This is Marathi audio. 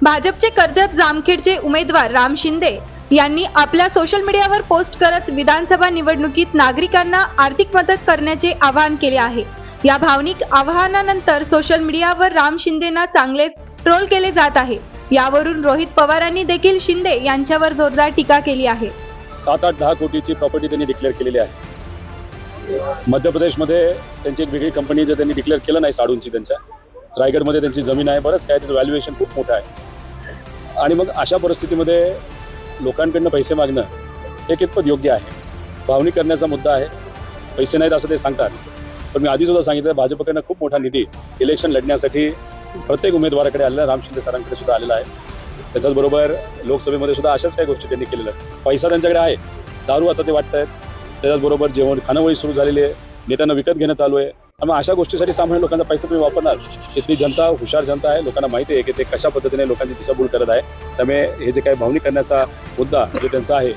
भाजपचे कर्जत जामखेडचे उमेदवार राम शिंदे यांनी आपल्या सोशल मीडियावर पोस्ट करत विधानसभा निवडणुकीत नागरिकांना आर्थिक मदत करण्याचे आवाहन केले आहे। या भावनिक आवाहनानंतर सोशल मीडियावर राम शिंदेंना चांगलेच ट्रोल केले जात आहे। यावरून रोहित पवारांनी देखील शिंदे यांच्यावर जोरदार टीका केली आहे। 7-8-10 कोटीची प्रॉपर्टी त्यांनी डिक्लेअर केलेली आहे। मध्य प्रदेशमध्ये त्यांची एक वेगळी कंपनी जे त्यांनी डिक्लेअर केलं नाही साडूंची, त्यांच्या रायगडमध्ये त्यांची जमीन आहे, बरंच काय, त्याचं व्हॅल्युएशन खूप मोठं आहे। आणि मग अशा परिस्थितीमध्ये लोकांकडनं पैसे मागणं हे कितपत योग्य आहे? भावनिक करण्याचा मुद्दा आहे। पैसे नाहीत असं ते सांगतात, पण मी आधीसुद्धा सांगितलं भाजपकडनं खूप मोठा निधी इलेक्शन लढण्यासाठी प्रत्येक उमेदवाराकडे आलेला, राम शिंदे सरांकडे सुद्धा आलेला आहे। त्याच्याचबरोबर लोकसभेमध्ये सुद्धा अशाच काही गोष्टी त्यांनी केलेल्या आहेत। पैसा त्यांच्याकडे आहे, दारू आता ते वाटत आहेत, त्याच्याचबरोबर जेवण खाणंवळी सुरू झालेली आहे, नेत्यांना विकत घेणं चालू आहे। त्यामुळे अशा गोष्टीसाठी सामान्य लोकांचा पैसा तुम्ही वापरणार? इथली जनता हुशार जनता आहे, लोकांना माहिती आहे की ते कशा पद्धतीने लोकांची दिशाभूल करत आहे। त्यामुळे हे जे काही भावनिक करण्याचा मुद्दा जो त्यांचा आहे